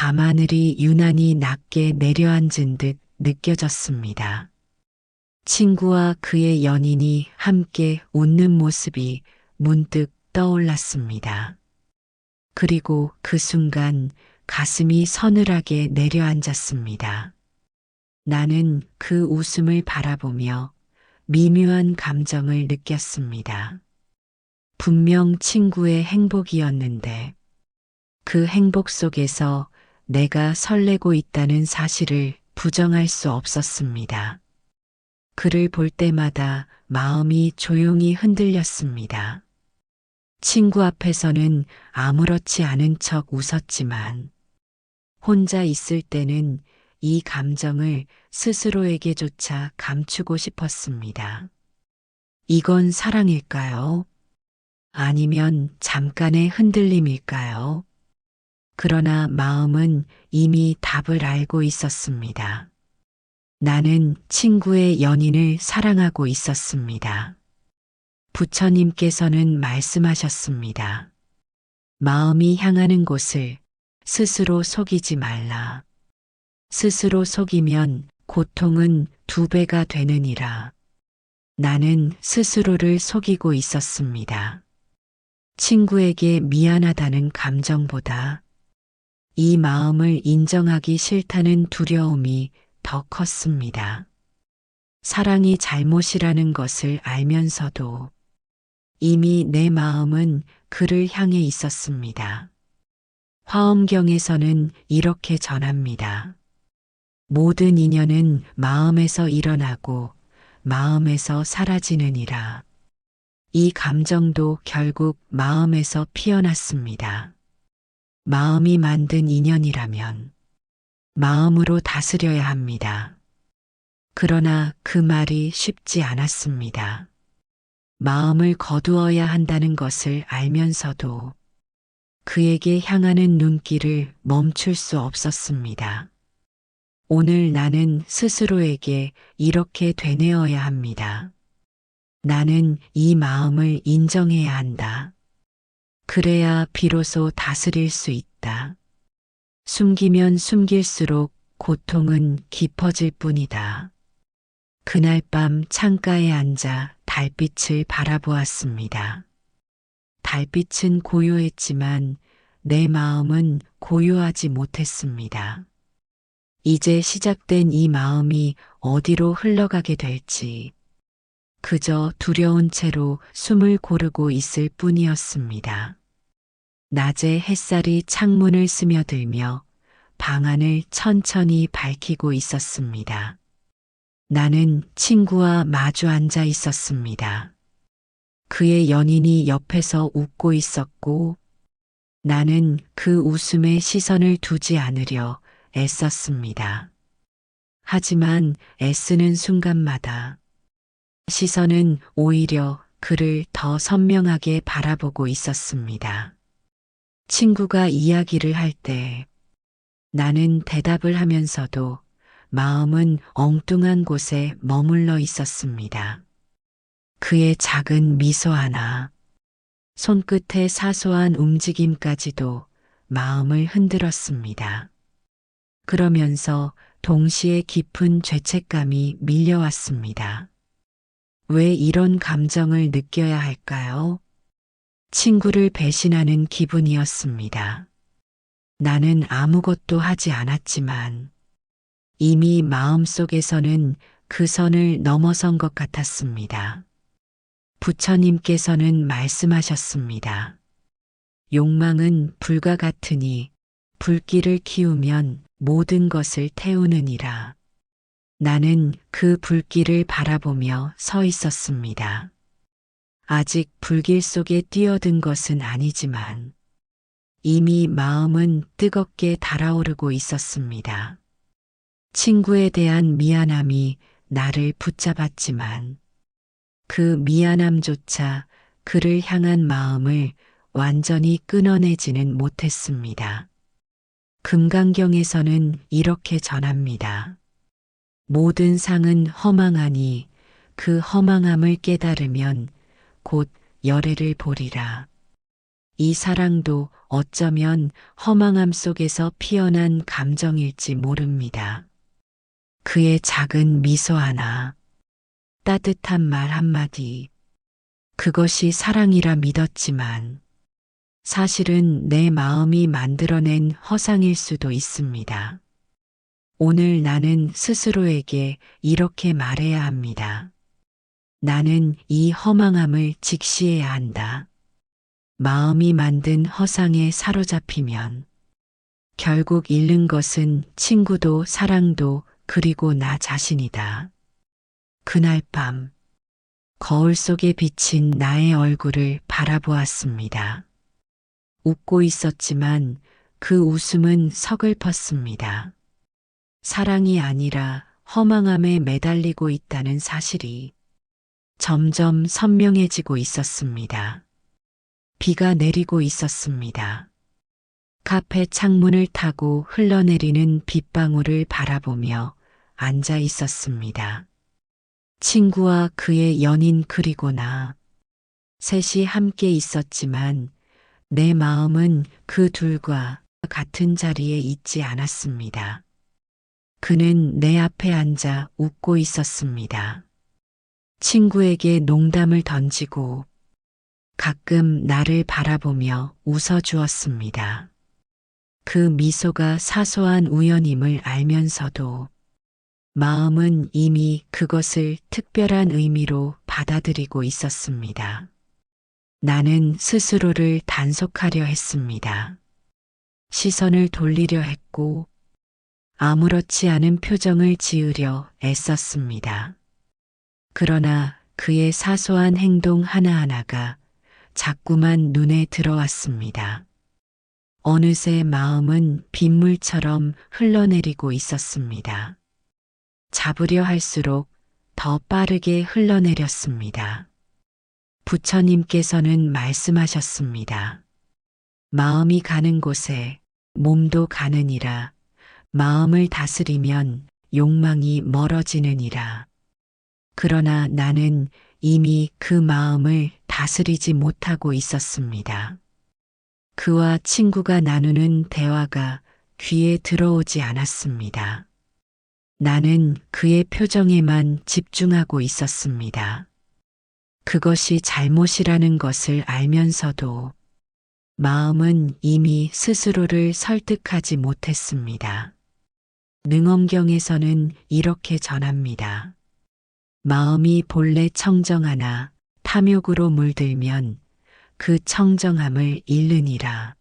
밤하늘이 유난히 낮게 내려앉은 듯 느껴졌습니다. 친구와 그의 연인이 함께 웃는 모습이 문득 떠올랐습니다. 그리고 그 순간 가슴이 서늘하게 내려앉았습니다. 나는 그 웃음을 바라보며 미묘한 감정을 느꼈습니다. 분명 친구의 행복이었는데 그 행복 속에서 내가 설레고 있다는 사실을 부정할 수 없었습니다. 그를 볼 때마다 마음이 조용히 흔들렸습니다. 친구 앞에서는 아무렇지 않은 척 웃었지만 혼자 있을 때는 이 감정을 스스로에게조차 감추고 싶었습니다. 이건 사랑일까요? 아니면 잠깐의 흔들림일까요? 그러나 마음은 이미 답을 알고 있었습니다. 나는 친구의 연인을 사랑하고 있었습니다. 부처님께서는 말씀하셨습니다. 마음이 향하는 곳을 스스로 속이지 말라. 스스로 속이면 고통은 2배가 되느니라. 나는 스스로를 속이고 있었습니다. 친구에게 미안하다는 감정보다 이 마음을 인정하기 싫다는 두려움이 더 컸습니다. 사랑이 잘못이라는 것을 알면서도 이미 내 마음은 그를 향해 있었습니다. 화엄경에서는 이렇게 전합니다. 모든 인연은 마음에서 일어나고 마음에서 사라지느니라. 이 감정도 결국 마음에서 피어났습니다. 마음이 만든 인연이라면 마음으로 다스려야 합니다. 그러나 그 말이 쉽지 않았습니다. 마음을 거두어야 한다는 것을 알면서도 그에게 향하는 눈길을 멈출 수 없었습니다. 오늘 나는 스스로에게 이렇게 되뇌어야 합니다. 나는 이 마음을 인정해야 한다. 그래야 비로소 다스릴 수 있다. 숨기면 숨길수록 고통은 깊어질 뿐이다. 그날 밤 창가에 앉아 달빛을 바라보았습니다. 달빛은 고요했지만 내 마음은 고요하지 못했습니다. 이제 시작된 이 마음이 어디로 흘러가게 될지 그저 두려운 채로 숨을 고르고 있을 뿐이었습니다. 낮에 햇살이 창문을 스며들며 방 안을 천천히 밝히고 있었습니다. 나는 친구와 마주 앉아 있었습니다. 그의 연인이 옆에서 웃고 있었고 나는 그 웃음에 시선을 두지 않으려 애썼습니다. 하지만 애쓰는 순간마다 시선은 오히려 그를 더 선명하게 바라보고 있었습니다. 친구가 이야기를 할 때 나는 대답을 하면서도 마음은 엉뚱한 곳에 머물러 있었습니다. 그의 작은 미소 하나, 손끝의 사소한 움직임까지도 마음을 흔들었습니다. 그러면서 동시에 깊은 죄책감이 밀려왔습니다. 왜 이런 감정을 느껴야 할까요? 친구를 배신하는 기분이었습니다. 나는 아무것도 하지 않았지만 이미 마음속에서는 그 선을 넘어선 것 같았습니다. 부처님께서는 말씀하셨습니다. 욕망은 불과 같으니 불길을 키우면 모든 것을 태우느니라. 나는 그 불길을 바라보며 서 있었습니다. 아직 불길 속에 뛰어든 것은 아니지만 이미 마음은 뜨겁게 달아오르고 있었습니다. 친구에 대한 미안함이 나를 붙잡았지만 그 미안함조차 그를 향한 마음을 완전히 끊어내지는 못했습니다. 금강경에서는 이렇게 전합니다. 모든 상은 허망하니 그 허망함을 깨달으면 곧 열애를 보리라. 이 사랑도 어쩌면 허망함 속에서 피어난 감정일지 모릅니다. 그의 작은 미소 하나, 따뜻한 말 한마디, 그것이 사랑이라 믿었지만 사실은 내 마음이 만들어낸 허상일 수도 있습니다. 오늘 나는 스스로에게 이렇게 말해야 합니다. 나는 이 허망함을 직시해야 한다. 마음이 만든 허상에 사로잡히면 결국 잃는 것은 친구도 사랑도 그리고 나 자신이다. 그날 밤 거울 속에 비친 나의 얼굴을 바라보았습니다. 웃고 있었지만 그 웃음은 서글펐습니다. 사랑이 아니라 허망함에 매달리고 있다는 사실이 점점 선명해지고 있었습니다. 비가 내리고 있었습니다. 카페 창문을 타고 흘러내리는 빗방울을 바라보며 앉아 있었습니다. 친구와 그의 연인 그리고 나 셋이 함께 있었지만 내 마음은 그 둘과 같은 자리에 있지 않았습니다. 그는 내 앞에 앉아 웃고 있었습니다. 친구에게 농담을 던지고 가끔 나를 바라보며 웃어주었습니다. 그 미소가 사소한 우연임을 알면서도 마음은 이미 그것을 특별한 의미로 받아들이고 있었습니다. 나는 스스로를 단속하려 했습니다. 시선을 돌리려 했고 아무렇지 않은 표정을 지으려 애썼습니다. 그러나 그의 사소한 행동 하나하나가 자꾸만 눈에 들어왔습니다. 어느새 마음은 빗물처럼 흘러내리고 있었습니다. 잡으려 할수록 더 빠르게 흘러내렸습니다. 부처님께서는 말씀하셨습니다. 마음이 가는 곳에 몸도 가느니라. 마음을 다스리면 욕망이 멀어지느니라. 그러나 나는 이미 그 마음을 다스리지 못하고 있었습니다. 그와 친구가 나누는 대화가 귀에 들어오지 않았습니다. 나는 그의 표정에만 집중하고 있었습니다. 그것이 잘못이라는 것을 알면서도 마음은 이미 스스로를 설득하지 못했습니다. 능엄경에서는 이렇게 전합니다. 마음이 본래 청정하나 탐욕으로 물들면 그 청정함을 잃느니라.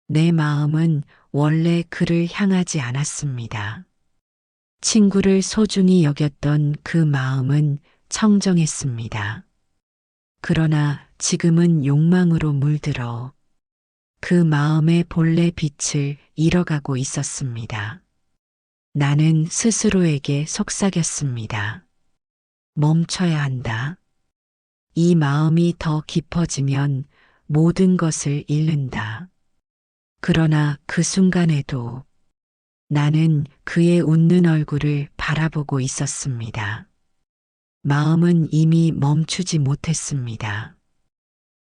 내 마음은 원래 그를 향하지 않았습니다. 친구를 소중히 여겼던 그 마음은 청정했습니다. 그러나 지금은 욕망으로 물들어 그 마음의 본래 빛을 잃어가고 있었습니다. 나는 스스로에게 속삭였습니다. 멈춰야 한다. 이 마음이 더 깊어지면 모든 것을 잃는다. 그러나 그 순간에도 나는 그의 웃는 얼굴을 바라보고 있었습니다. 마음은 이미 멈추지 못했습니다.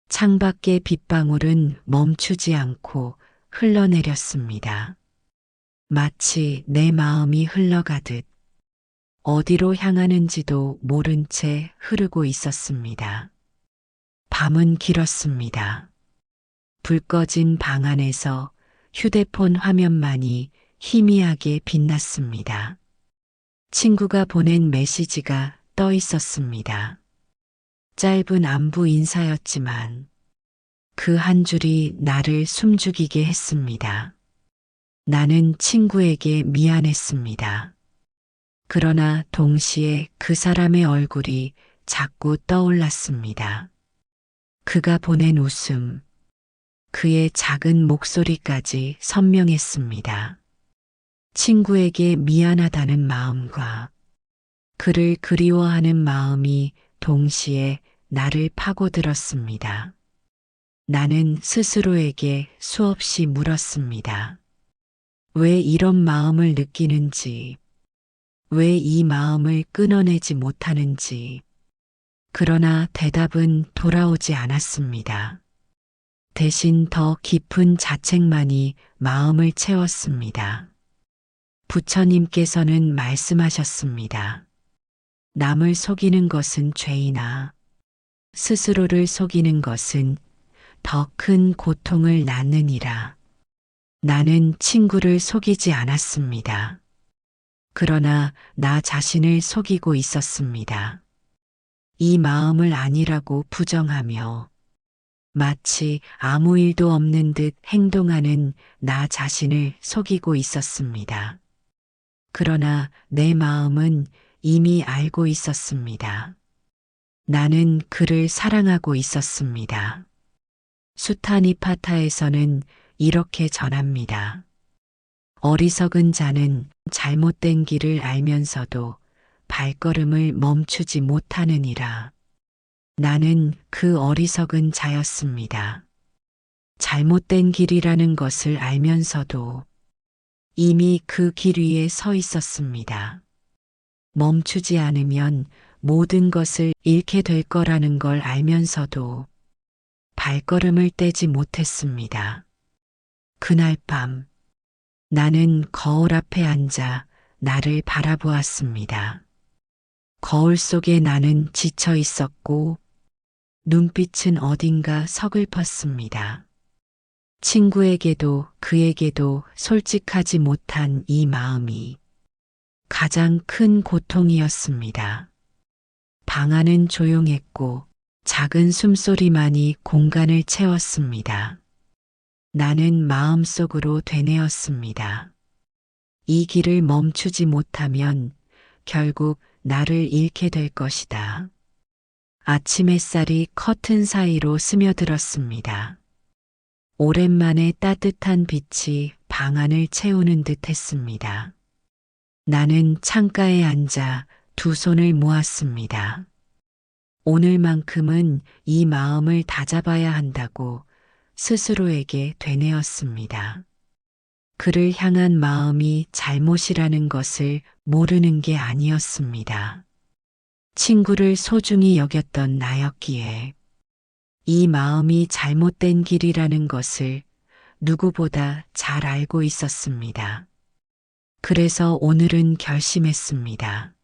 창밖의 빗방울은 멈추지 않고 흘러내렸습니다. 마치 내 마음이 흘러가듯 어디로 향하는지도 모른 채 흐르고 있었습니다. 밤은 길었습니다. 불 꺼진 방 안에서 휴대폰 화면만이 희미하게 빛났습니다. 친구가 보낸 메시지가 떠 있었습니다. 짧은 안부 인사였지만 그 한 줄이 나를 숨죽이게 했습니다. 나는 친구에게 미안했습니다. 그러나 동시에 그 사람의 얼굴이 자꾸 떠올랐습니다. 그가 보낸 웃음, 그의 작은 목소리까지 선명했습니다. 친구에게 미안하다는 마음과 그를 그리워하는 마음이 동시에 나를 파고들었습니다. 나는 스스로에게 수없이 물었습니다. 왜 이런 마음을 느끼는지, 왜 이 마음을 끊어내지 못하는지. 그러나 대답은 돌아오지 않았습니다. 대신 더 깊은 자책만이 마음을 채웠습니다. 부처님께서는 말씀하셨습니다. 남을 속이는 것은 죄이나 스스로를 속이는 것은 더 큰 고통을 낳느니라. 나는 친구를 속이지 않았습니다. 그러나 나 자신을 속이고 있었습니다. 이 마음을 아니라고 부정하며 마치 아무 일도 없는 듯 행동하는 나 자신을 속이고 있었습니다. 그러나 내 마음은 이미 알고 있었습니다. 나는 그를 사랑하고 있었습니다. 수타니파타에서는 이렇게 전합니다. 어리석은 자는 잘못된 길을 알면서도 발걸음을 멈추지 못하느니라. 나는 그 어리석은 자였습니다. 잘못된 길이라는 것을 알면서도 이미 그 길 위에 서 있었습니다. 멈추지 않으면 모든 것을 잃게 될 거라는 걸 알면서도 발걸음을 떼지 못했습니다. 그날 밤 나는 거울 앞에 앉아 나를 바라보았습니다. 거울 속에 나는 지쳐 있었고 눈빛은 어딘가 서글펐습니다. 친구에게도 그에게도 솔직하지 못한 이 마음이 가장 큰 고통이었습니다. 방 안은 조용했고 작은 숨소리만이 공간을 채웠습니다. 나는 마음속으로 되뇌었습니다. 이 길을 멈추지 못하면 결국 나를 잃게 될 것이다. 아침 햇살이 커튼 사이로 스며들었습니다. 오랜만에 따뜻한 빛이 방 안을 채우는 듯 했습니다. 나는 창가에 앉아 두 손을 모았습니다. 오늘만큼은 이 마음을 다잡아야 한다고 스스로에게 되뇌었습니다. 그를 향한 마음이 잘못이라는 것을 모르는 게 아니었습니다. 친구를 소중히 여겼던 나였기에 이 마음이 잘못된 길이라는 것을 누구보다 잘 알고 있었습니다. 그래서 오늘은 결심했습니다.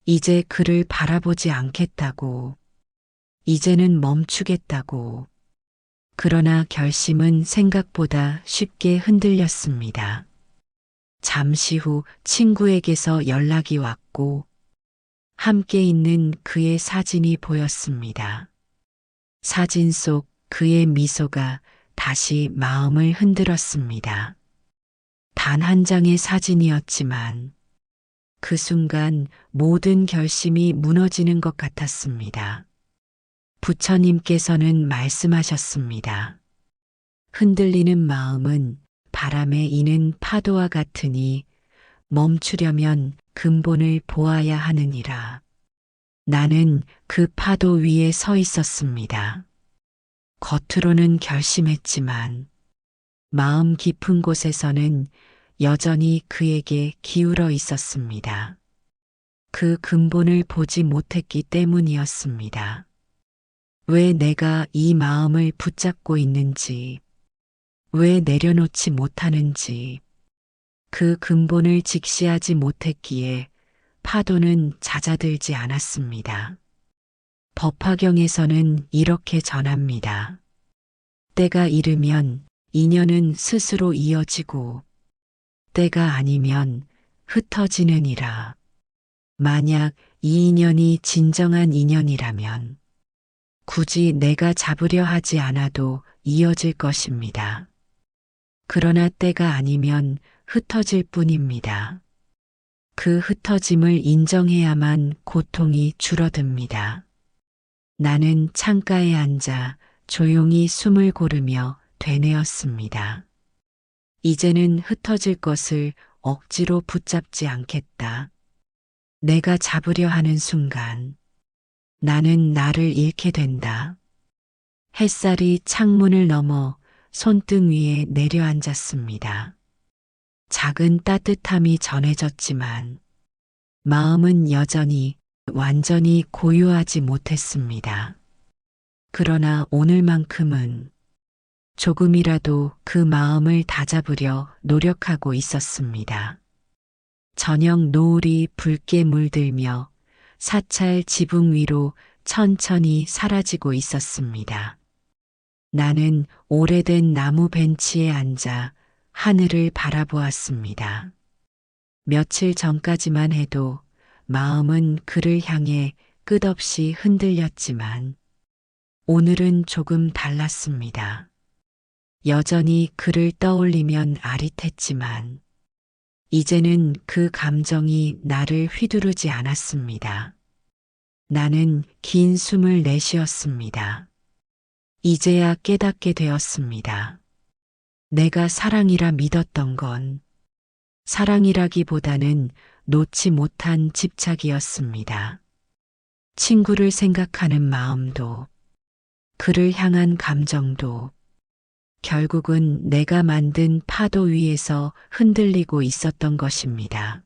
이제 그를 바라보지 않겠다고, 이제는 멈추겠다고. 그러나 결심은 생각보다 쉽게 흔들렸습니다. 잠시 후 친구에게서 연락이 왔고 함께 있는 그의 사진이 보였습니다. 사진 속 그의 미소가 다시 마음을 흔들었습니다. 단 한 장의 사진이었지만 그 순간 모든 결심이 무너지는 것 같았습니다. 부처님께서는 말씀하셨습니다. 흔들리는 마음은 바람에 이는 파도와 같으니 멈추려면 근본을 보아야 하느니라. 나는 그 파도 위에 서 있었습니다. 겉으로는 결심했지만 마음 깊은 곳에서는 여전히 그에게 기울어 있었습니다. 그 근본을 보지 못했기 때문이었습니다. 왜 내가 이 마음을 붙잡고 있는지, 왜 내려놓지 못하는지, 그 근본을 직시하지 못했기에 파도는 잦아들지 않았습니다. 법화경에서는 이렇게 전합니다. 때가 이르면 인연은 스스로 이어지고 때가 아니면 흩어지느니라. 만약 이 인연이 진정한 인연이라면 굳이 내가 잡으려 하지 않아도 이어질 것입니다. 그러나 때가 아니면 흩어질 뿐입니다. 그 흩어짐을 인정해야만 고통이 줄어듭니다. 나는 창가에 앉아 조용히 숨을 고르며 되뇌었습니다. 이제는 흩어질 것을 억지로 붙잡지 않겠다. 내가 잡으려 하는 순간 나는 나를 잃게 된다. 햇살이 창문을 넘어 손등 위에 내려앉았습니다. 작은 따뜻함이 전해졌지만 마음은 여전히 완전히 고요하지 못했습니다. 그러나 오늘만큼은 조금이라도 그 마음을 다잡으려 노력하고 있었습니다. 저녁 노을이 붉게 물들며 사찰 지붕 위로 천천히 사라지고 있었습니다. 나는 오래된 나무 벤치에 앉아 하늘을 바라보았습니다. 며칠 전까지만 해도 마음은 그를 향해 끝없이 흔들렸지만 오늘은 조금 달랐습니다. 여전히 그를 떠올리면 아릿했지만 이제는 그 감정이 나를 휘두르지 않았습니다. 나는 긴 숨을 내쉬었습니다. 이제야 깨닫게 되었습니다. 내가 사랑이라 믿었던 건 사랑이라기보다는 놓지 못한 집착이었습니다. 친구를 생각하는 마음도, 그를 향한 감정도 결국은 내가 만든 파도 위에서 흔들리고 있었던 것입니다.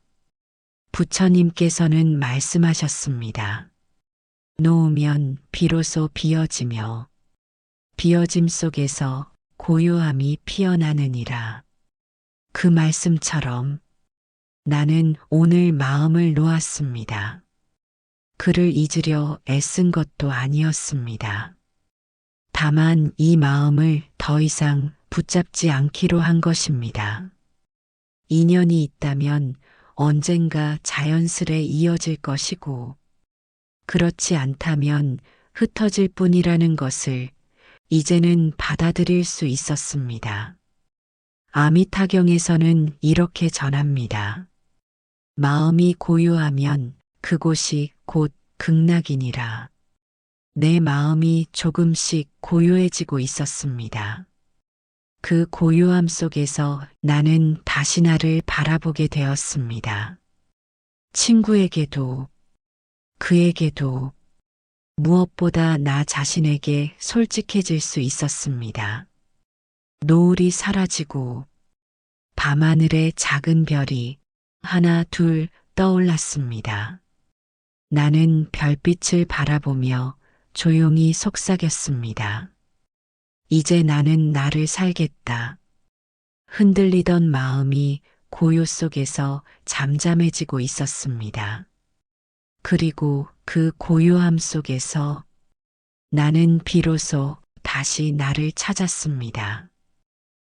부처님께서는 말씀하셨습니다. 놓으면 비로소 비어지며 비어짐 속에서 고요함이 피어나느니라. 그 말씀처럼 나는 오늘 마음을 놓았습니다. 그를 잊으려 애쓴 것도 아니었습니다. 다만 이 마음을 더 이상 붙잡지 않기로 한 것입니다. 인연이 있다면 언젠가 자연스레 이어질 것이고, 그렇지 않다면 흩어질 뿐이라는 것을 이제는 받아들일 수 있었습니다. 아미타경에서는 이렇게 전합니다. 마음이 고요하면 그곳이 곧 극락이니라. 내 마음이 조금씩 고요해지고 있었습니다. 그 고요함 속에서 나는 다시 나를 바라보게 되었습니다. 친구에게도, 그에게도, 무엇보다 나 자신에게 솔직해질 수 있었습니다. 노을이 사라지고 밤하늘에 작은 별이 하나 둘 떠올랐습니다. 나는 별빛을 바라보며 조용히 속삭였습니다. 이제 나는 나를 살겠다. 흔들리던 마음이 고요 속에서 잠잠해지고 있었습니다. 그리고 그 고요함 속에서 나는 비로소 다시 나를 찾았습니다.